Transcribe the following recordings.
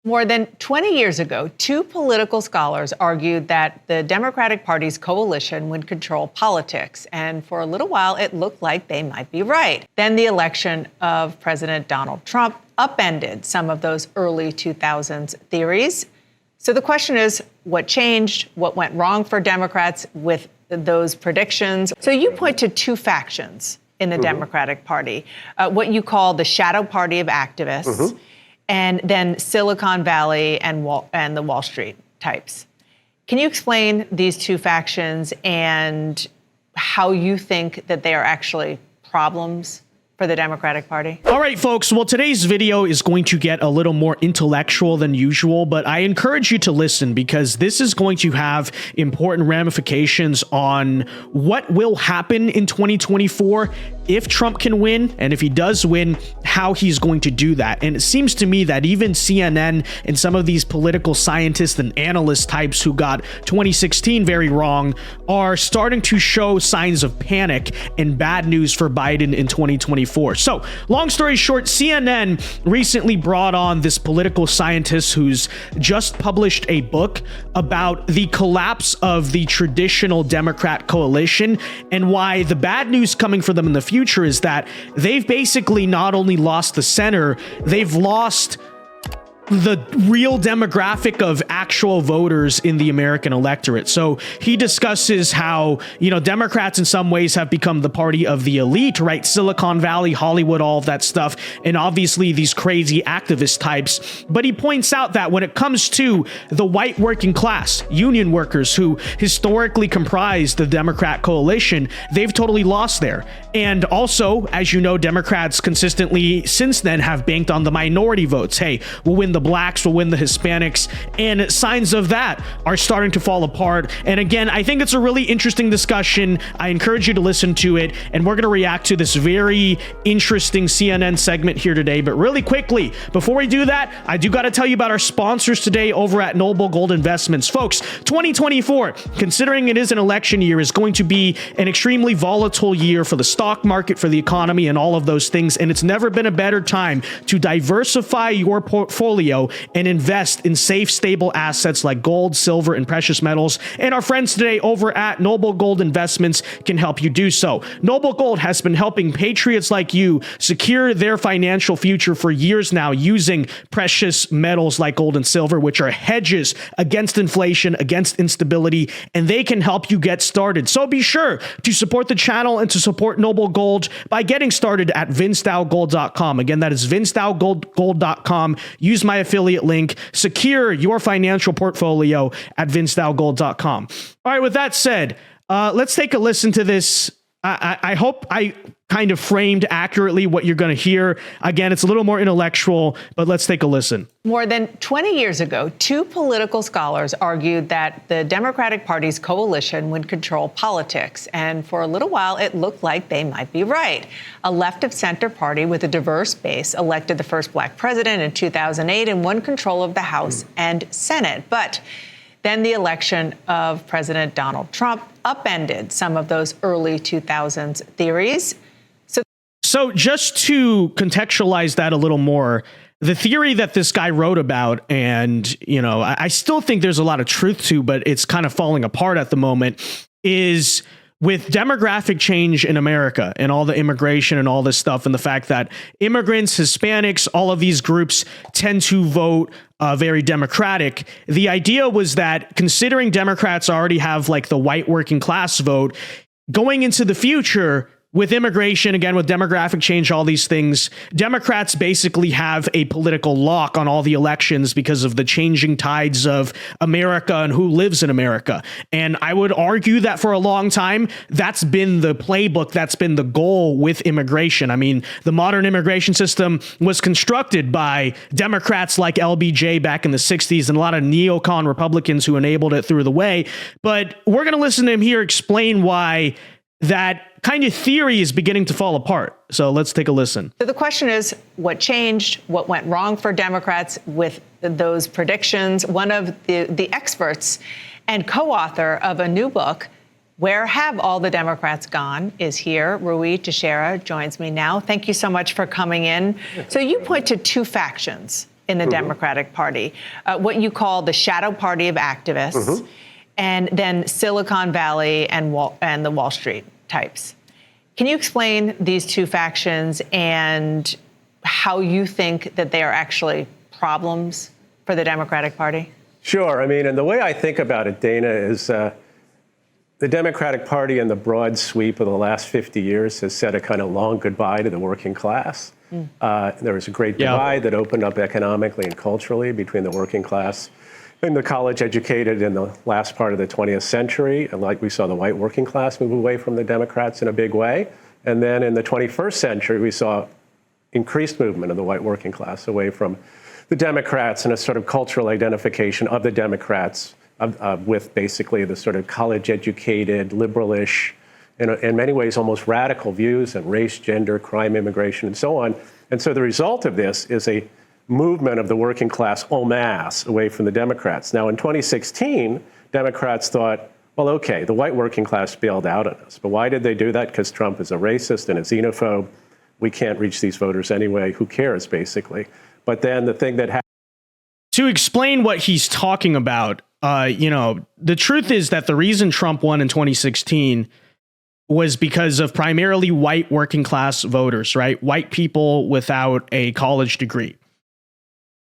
More than 20 years ago, two political scholars argued that the Democratic Party's coalition would control politics. And for a little while, it looked like they might be right. Then the election of President Donald Trump upended some of those early 2000s theories. So the question is, what changed? What went wrong for Democrats with those predictions? So you point to two factions in the Democratic Party, what you call the shadow party of activists, and then Silicon Valley and the Wall Street types. Can you explain these two factions and how you think that they are actually problems for the Democratic Party? All right, folks. Well, today's video is going to get a little more intellectual than usual, but I encourage you to listen because this is going to have important ramifications on what will happen in 2024 if Trump can win, and if he does win, how he's going to do that. And it seems to me that even CNN and some of these political scientists and analyst types who got 2016 very wrong are starting to show signs of panic and bad news for Biden in 2024. So, long story short, CNN recently brought on this political scientist who's just published a book about the collapse of the traditional Democrat coalition and why the bad news coming for them in the future is that they've basically not only lost the center, they've lost the real demographic of actual voters in the American electorate. So he discusses how, Democrats in some ways have become the party of the elite, right? Silicon Valley, Hollywood, all of that stuff, and obviously these crazy activist types. But he points out that when it comes to the white working class, union workers who historically comprise the Democrat coalition, they've totally lost there. And also, as you know, Democrats consistently since then have banked on the minority votes. Hey, we'll win the blacks, will win the Hispanics, and signs of that are starting to fall apart. And again, I think it's a really interesting discussion. I encourage you to listen to it, and we're going to react to this very interesting CNN segment here today. But really quickly, before we do that, I do got to tell you about our sponsors today over at Noble Gold Investments. Folks, 2024, considering it is an election year, is going to be an extremely volatile year for the stock market, for the economy, and all of those things. And it's never been a better time to diversify your portfolio and invest in safe, stable assets like gold, silver, and precious metals. And our friends today over at Noble Gold Investments can help you do so. Noble Gold has been helping patriots like you secure their financial future for years now using precious metals like gold and silver, which are hedges against inflation, against instability, and they can help you get started. So be sure to support the channel and to support Noble Gold by getting started at thevincedao.com. Again, that is thevincedao.com. Use my affiliate link. Secure your financial portfolio at thevincedao.com. All right, with that said, let's take a listen to this. I hope I kind of framed accurately what you're going to hear. Again, it's a little more intellectual, but let's take a listen. More than 20 years ago, two political scholars argued that the Democratic Party's coalition would control politics. And for a little while, it looked like they might be right. A left-of-center party with a diverse base elected the first black president in 2008 and won control of the House and Senate. But then the election of President Donald Trump upended some of those early 2000s theories. So just to contextualize that a little more, the theory that this guy wrote about, and, I still think there's a lot of truth to, but it's kind of falling apart at the moment, is with demographic change in America and all the immigration and all this stuff, and the fact that immigrants, Hispanics, all of these groups tend to vote very Democratic. The idea was that considering Democrats already have like the white working class vote, going into the future, with immigration, again, with demographic change, all these things, Democrats basically have a political lock on all the elections because of the changing tides of America and who lives in America. And I would argue that for a long time, that's been the playbook, that's been the goal with immigration. I mean, the modern immigration system was constructed by Democrats like LBJ back in the 60s and a lot of neocon Republicans who enabled it through the way. But we're going to listen to him here explain why that kind of theory is beginning to fall apart. So let's take a listen. So the question is, what changed? What went wrong for Democrats with those predictions? One of the experts and co-author of a new book, Where Have All the Democrats Gone, is here. Ruy Teixeira joins me now. Thank you so much for coming in. So you point to two factions in the Democratic Party, what you call the shadow party of activists, and then Silicon Valley and the Wall Street types. Can you explain these two factions and how you think that they are actually problems for the Democratic Party? Sure. I mean, and the way I think about it, Dana, is the Democratic Party in the broad sweep of the last 50 years has said a kind of long goodbye to the working class. There was a great divide that opened up economically and culturally between the working class and the college educated in the last part of the 20th century. And like we saw the white working class move away from the Democrats in a big way. And then in the 21st century, we saw increased movement of the white working class away from the Democrats and a sort of cultural identification of the Democrats with basically the sort of college-educated, liberal-ish, in many ways almost radical views on race, gender, crime, immigration, and so on. And so the result of this is a movement of the working class en masse away from the Democrats. Now, in 2016, Democrats thought, well, okay, the white working class bailed out on us. But why did they do that? Because Trump is a racist and a xenophobe. We can't reach these voters anyway. Who cares, basically? But then the thing that happened. To explain what he's talking about, the truth is that the reason Trump won in 2016 was because of primarily white working class voters, right? White people without a college degree.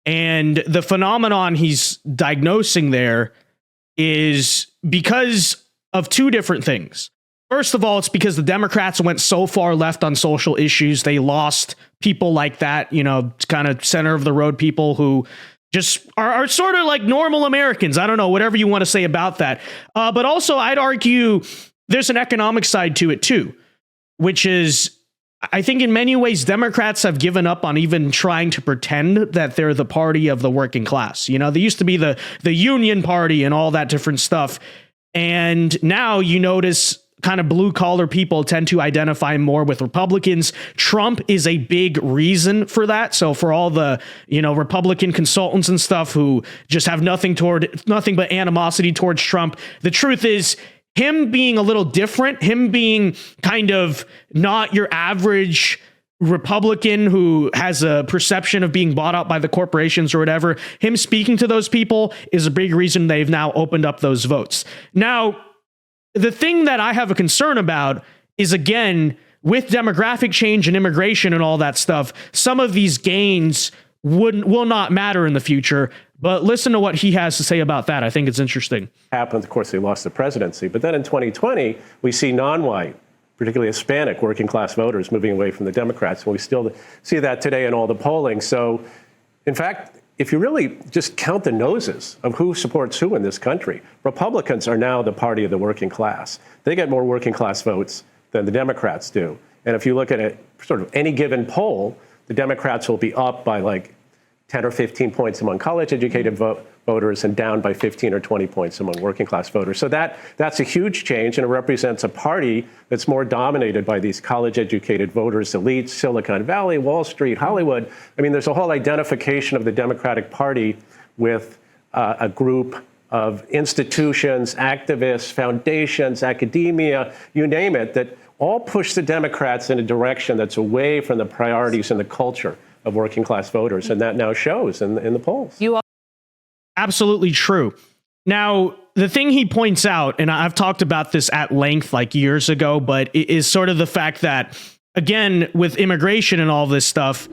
And the phenomenon he's diagnosing there is because of two different things. First of all, it's because the Democrats went so far left on social issues. They lost people like that, kind of center of the road people who just are sort of like normal Americans. I don't know, whatever you want to say about that. But also, I'd argue there's an economic side to it, too, which is, I think in many ways, Democrats have given up on even trying to pretend that they're the party of the working class. They used to be the Union Party and all that different stuff. And now you notice kind of blue collar people tend to identify more with Republicans. Trump is a big reason for that. So for all the, Republican consultants and stuff who just have nothing but animosity towards Trump, the truth is him being a little different, him being kind of not your average Republican who has a perception of being bought out by the corporations or whatever, him speaking to those people is a big reason they've now opened up those votes. Now, the thing that I have a concern about is, again, with demographic change and immigration and all that stuff, some of these gains will not matter in the future. But listen to what he has to say about that. I think it's interesting. Happened, of course, they lost the presidency. But then in 2020, we see non-white, particularly Hispanic working class voters moving away from the Democrats. And we still see that today in all the polling. So, in fact, if you really just count the noses of who supports who in this country, Republicans are now the party of the working class. They get more working class votes than the Democrats do. And if you look at it, sort of any given poll, the Democrats will be up by like 10 or 15 points among college-educated voters and down by 15 or 20 points among working-class voters. So that's a huge change, and it represents a party that's more dominated by these college-educated voters, elites, Silicon Valley, Wall Street, Hollywood. I mean, there's a whole identification of the Democratic Party with a group of institutions, activists, foundations, academia, you name it, that all push the Democrats in a direction that's away from the priorities and the culture of working class voters, and that now shows in the polls. Absolutely true. Now, the thing he points out, and I've talked about this at length like years ago, but it is sort of the fact that, again, with immigration and all this stuff,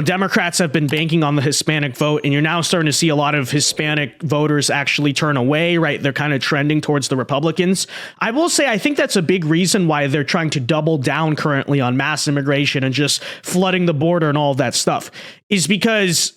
Democrats have been banking on the Hispanic vote, and you're now starting to see a lot of Hispanic voters actually turn away, right? They're kind of trending towards the Republicans. I will say, I think that's a big reason why they're trying to double down currently on mass immigration and just flooding the border and all that stuff, is because,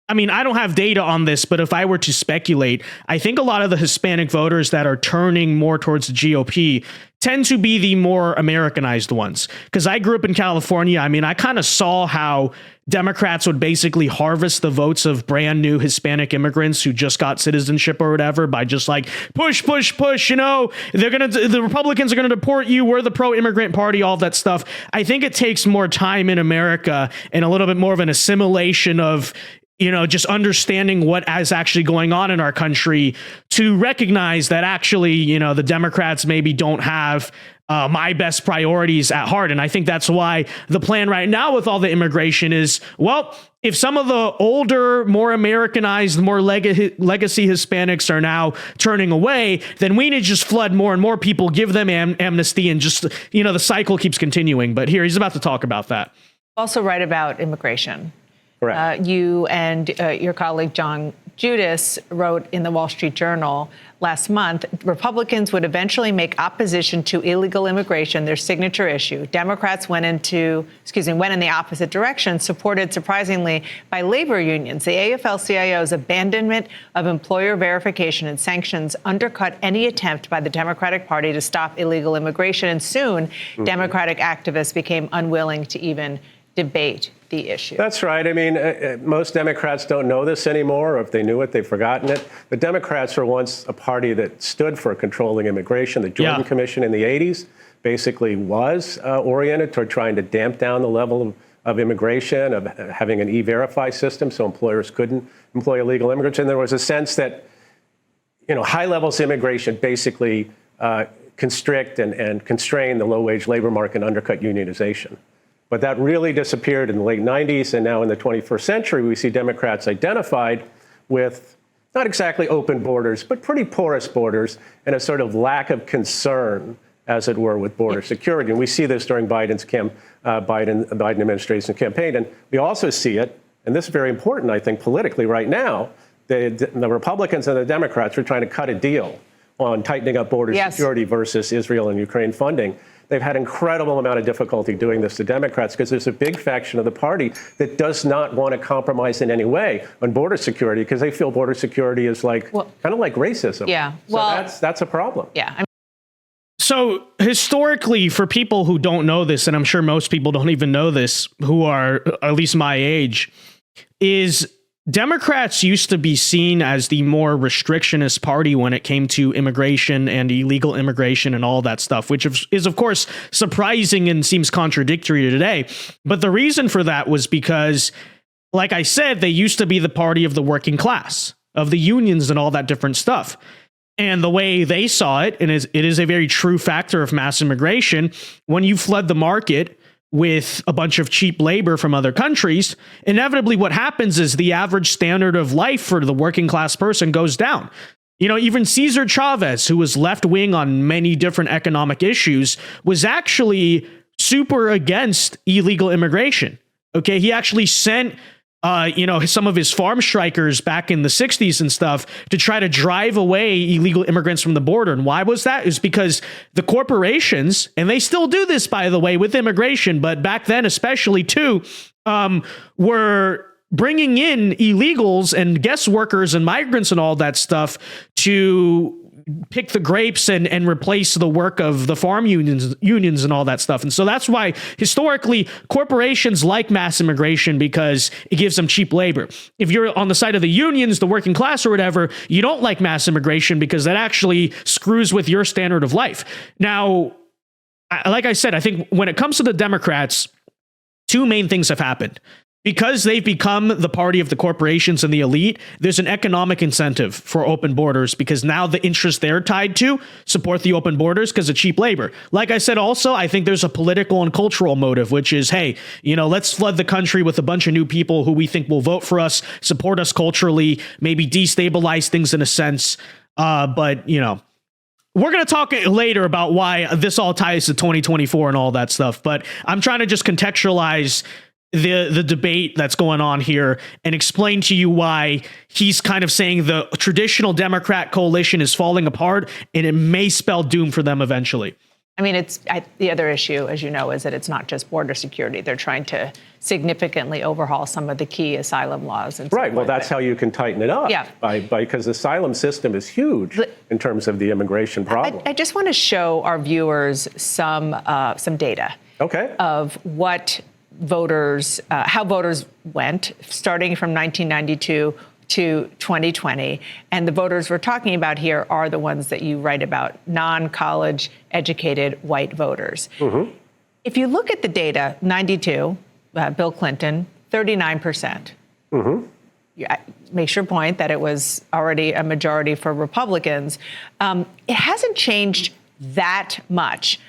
I mean, I don't have data on this, but if I were to speculate, I think a lot of the Hispanic voters that are turning more towards the GOP tend to be the more Americanized ones. Because I grew up in California. I mean, I kind of saw how Democrats would basically harvest the votes of brand new Hispanic immigrants who just got citizenship or whatever by just like push, the Republicans are going to deport you. We're the pro-immigrant party, all that stuff. I think it takes more time in America and a little bit more of an assimilation of, just understanding what is actually going on in our country to recognize that actually, the Democrats maybe don't have my best priorities at heart. And I think that's why the plan right now with all the immigration is, well, if some of the older, more Americanized, more legacy Hispanics are now turning away, then we need to just flood more and more people, give them amnesty, and just, the cycle keeps continuing. But here, he's about to talk about that. Also write about immigration. Correct. You and your colleague John Judas wrote in the Wall Street Journal last month, Republicans would eventually make opposition to illegal immigration their signature issue. Democrats went in the opposite direction, supported surprisingly by labor unions. The AFL-CIO's abandonment of employer verification and sanctions undercut any attempt by the Democratic Party to stop illegal immigration, and soon Democratic activists became unwilling to even debate the issue. That's right. I mean, most Democrats don't know this anymore, or if they knew it, they've forgotten it. The Democrats were once a party that stood for controlling immigration. The Jordan Commission in the 80s basically was oriented toward trying to damp down the level of immigration, of having an e-verify system so employers couldn't employ illegal immigrants. And there was a sense that, high levels of immigration basically constrict and constrain the low-wage labor market and undercut unionization. But that really disappeared in the late 90s, and now in the 21st century, we see Democrats identified with not exactly open borders, but pretty porous borders, and a sort of lack of concern, as it were, with border security. And we see this during Biden administration's campaign. And we also see it, and this is very important, I think, politically right now, the Republicans and the Democrats are trying to cut a deal on tightening up border security versus Israel and Ukraine funding. They've had incredible amount of difficulty doing this to Democrats because there's a big faction of the party that does not want to compromise in any way on border security because they feel border security is kind of like racism. Yeah. So that's a problem. Yeah. So historically, for people who don't know this, and I'm sure most people don't even know this, who are at least my age, is Democrats used to be seen as the more restrictionist party when it came to immigration and illegal immigration and all that stuff, which is, of course, surprising and seems contradictory today. But the reason for that was because, like I said, they used to be the party of the working class, of the unions and all that different stuff. And the way they saw it, and it is a very true factor of mass immigration, when you flood the market with a bunch of cheap labor from other countries, inevitably what happens is the average standard of life for the working class person goes down. Even Cesar Chavez, who was left wing on many different economic issues, was actually super against illegal immigration. Okay, he actually sent some of his farm strikers back in the 60s and stuff to try to drive away illegal immigrants from the border. And why was that? Is because the corporations, and they still do this, by the way, with immigration, but back then especially too, were bringing in illegals and guest workers and migrants and all that stuff to pick the grapes and replace the work of the farm unions and all that stuff. And so that's why historically corporations like mass immigration, because it gives them cheap labor. If you're on the side of the unions, the working class or whatever, you don't like mass immigration because that actually screws with your standard of life. Now, like I said, I think when it comes to the Democrats, two main things have happened. Because they've become the party of the corporations and the elite, there's an economic incentive for open borders because now the interests they're tied to support the open borders because of cheap labor. Like I said, also, I think there's a political and cultural motive, which is, hey, let's flood the country with a bunch of new people who we think will vote for us, support us culturally, maybe destabilize things in a sense. But we're going to talk later about why this all ties to 2024 and all that stuff. But I'm trying to just contextualize the debate that's going on here and explain to you why he's kind of saying the traditional Democrat coalition is falling apart and it may spell doom for them eventually. I mean, the other issue, as you know, is that it's not just border security. They're trying to significantly overhaul some of the key asylum laws. And right. Well, that's how you can tighten it up. Yeah. Because the asylum system is huge in terms of the immigration problem. I just want to show our viewers some data. Okay. Of what voters, how voters went starting from 1992 to 2020. And the voters we're talking about here are the ones that you write about, non-college educated white voters. Mm-hmm. If you look at the data, 92, Bill Clinton, 39%. Mm-hmm. Makes your point that it was already a majority for Republicans. It hasn't changed that much.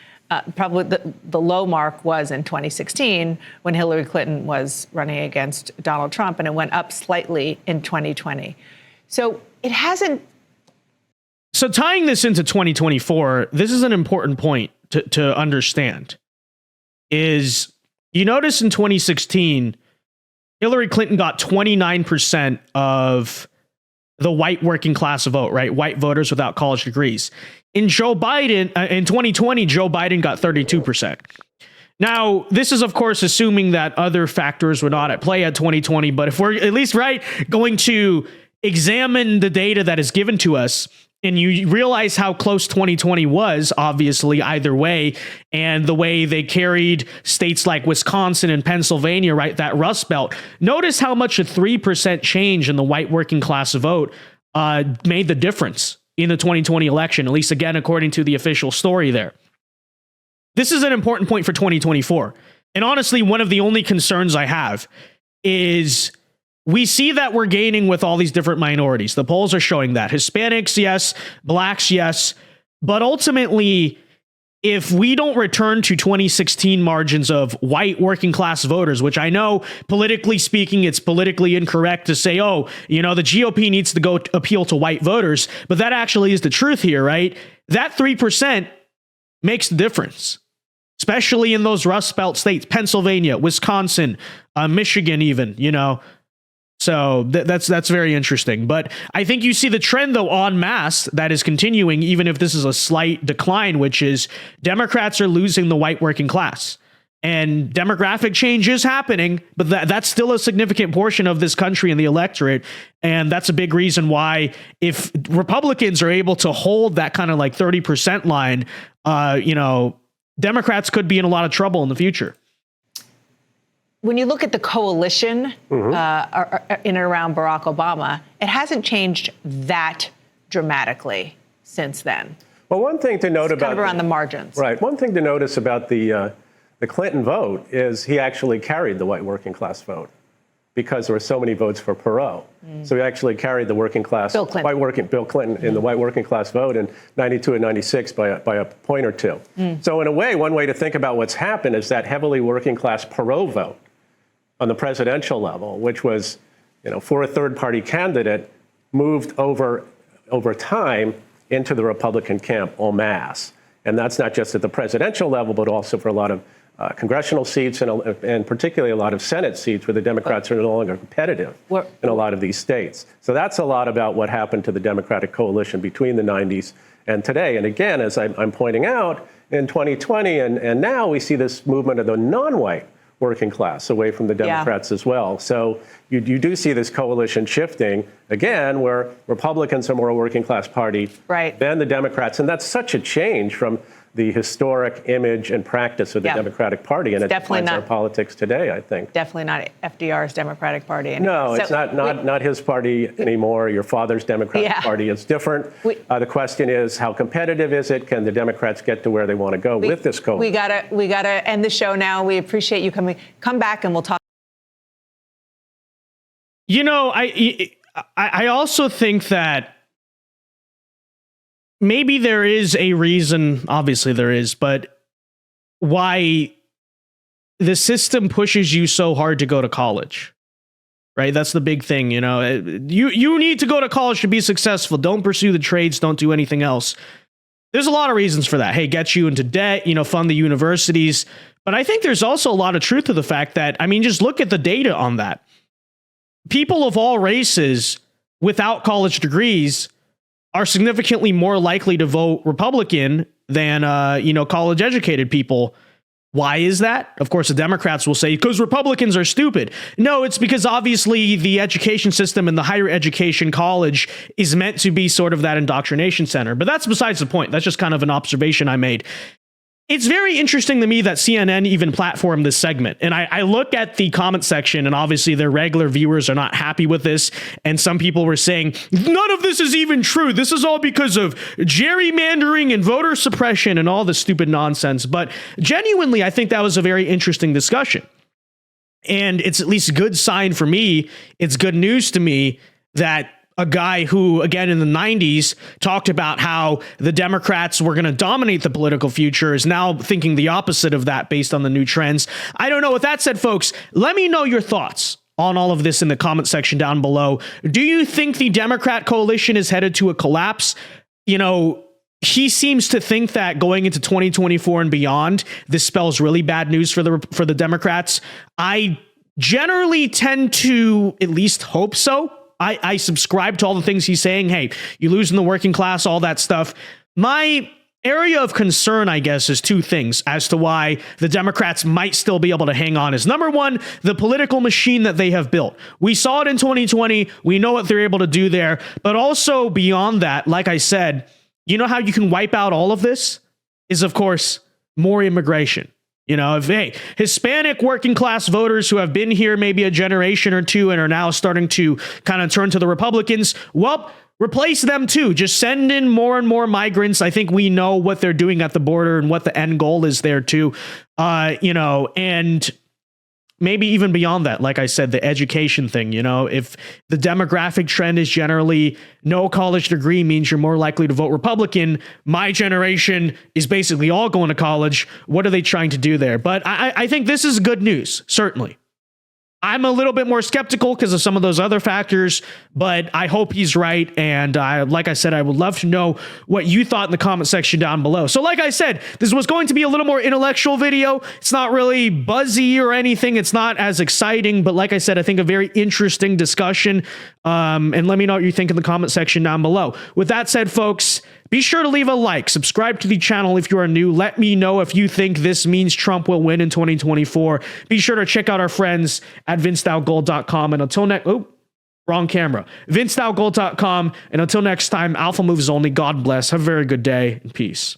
probably the low mark was in 2016 when Hillary Clinton was running against Donald Trump, and it went up slightly in 2020. So it hasn't. So tying this into 2024, this is an important point to understand. Is you notice in 2016, Hillary Clinton got 29% of the white working class vote, right? White voters without college degrees. In Joe Biden, in 2020, Joe Biden got 32%. Now, this is, of course, assuming that other factors were not at play at 2020. But if we're at least going to examine the data that is given to us, and you realize how close 2020 was, obviously, either way, and the way they carried states like Wisconsin and Pennsylvania, right, that Rust Belt. Notice how much a 3% change in the white working class vote made the difference in the 2020 election, at least, again, according to the official story there. This is an important point for 2024. And honestly, one of the only concerns I have is we see that we're gaining with all these different minorities. The polls are showing that. Hispanics, yes. Blacks, yes. But ultimately, if we don't return to 2016 margins of white working class voters, which I know politically speaking, it's politically incorrect to say, oh, the GOP needs to go appeal to white voters. But that actually is the truth here, right? That 3% makes the difference, especially in those Rust Belt states, Pennsylvania, Wisconsin, Michigan, even, So that's very interesting. But I think you see the trend, though, en masse that is continuing, even if this is a slight decline, which is Democrats are losing the white working class. And demographic change is happening, but that's still a significant portion of this country and the electorate. And that's a big reason why if Republicans are able to hold that kind of like 30% line, Democrats could be in a lot of trouble in the future. When you look at the coalition in and around Barack Obama, it hasn't changed that dramatically since then. Well, one thing to note about kind of around the margins, right? One thing to notice about the Clinton vote is he actually carried the white working class vote because there were so many votes for Perot. So he actually carried the working class, Bill Clinton in the white working class vote in 92 and 96 by a point or two. So in a way, one way to think about what's happened is that heavily working class Perot vote on the presidential level, which was, for a third-party candidate, moved over time into the Republican camp en masse. And that's not just at the presidential level, but also for a lot of congressional seats and particularly a lot of Senate seats where the Democrats are no longer competitive in a lot of these states. So that's a lot about what happened to the Democratic coalition between the 90s and today. And again, as I'm pointing out, in 2020 and now we see this movement of the non-white working class away from the Democrats as well. So you do see this coalition shifting, again, where Republicans are more a working class party than the Democrats. And that's such a change from the historic image and practice of the Democratic Party. And it defines our politics today, I think. Definitely not FDR's Democratic Party anymore. No, it's not his party anymore. Your father's Democratic Party. It's different. The question is, how competitive is it? Can the Democrats get to where they want to go with this coalition? We gotta end the show now. We appreciate you coming. Come back and we'll talk. I also think that maybe there is a reason, obviously there is, but why the system pushes you so hard to go to college, right? That's the big thing, You need to go to college to be successful. Don't pursue the trades. Don't do anything else. There's a lot of reasons for that. Hey, get you into debt, fund the universities. But I think there's also a lot of truth to the fact that, just look at the data on that. People of all races without college degrees are significantly more likely to vote Republican than, college educated people. Why is that? Of course, the Democrats will say, because Republicans are stupid. No, it's because obviously the education system and the higher education college is meant to be sort of that indoctrination center. But that's besides the point. That's just kind of an observation I made. It's very interesting to me that CNN even platformed this segment. And I look at the comment section, and obviously their regular viewers are not happy with this. And some people were saying, none of this is even true. This is all because of gerrymandering and voter suppression and all this stupid nonsense. But genuinely, I think that was a very interesting discussion. And it's at least a good sign for me. It's good news to me that a guy who, again, in the 90s talked about how the Democrats were going to dominate the political future, is now thinking the opposite of that based on the new trends. I don't know. With that said, folks, let me know your thoughts on all of this in the comment section down below. Do you think the Democrat coalition is headed to a collapse? You know, he seems to think that going into 2024 and beyond, this spells really bad news for the Democrats. I generally tend to at least hope so. I subscribe to all the things he's saying. Hey, you lose in the working class, all that stuff. My area of concern, I guess, is two things as to why the Democrats might still be able to hang on. Is number one, the political machine that they have built. We saw it in 2020. We know what they're able to do there. But also beyond that, like I said, you know how you can wipe out all of this? Is, of course, more immigration. You know, if, hey, Hispanic working class voters who have been here maybe a generation or two and are now starting to kind of turn to the Republicans, well, replace them too. Just send in more and more migrants. I think we know what they're doing at the border and what the end goal is there too. You know, and maybe even beyond that, like I said, the education thing, you know, if the demographic trend is generally no college degree means you're more likely to vote Republican, my generation is basically all going to college. What are they trying to do there? But I think this is good news, certainly. I'm a little bit more skeptical because of some of those other factors, but I hope he's right. And like I said, I would love to know what you thought in the comment section down below. So like I said, this was going to be a little more intellectual video. It's not really buzzy or anything. It's not as exciting, but like I said, I think a very interesting discussion. And let me know what you think in the comment section down below. With that said, folks, be sure to leave a like, subscribe to the channel if you are new. Let me know if you think this means Trump will win in 2024. Be sure to check out our friends at thevincedao.com. And until next, wrong camera, thevincedao.com. And until next time, Alpha moves only. God bless. Have a very good day and peace.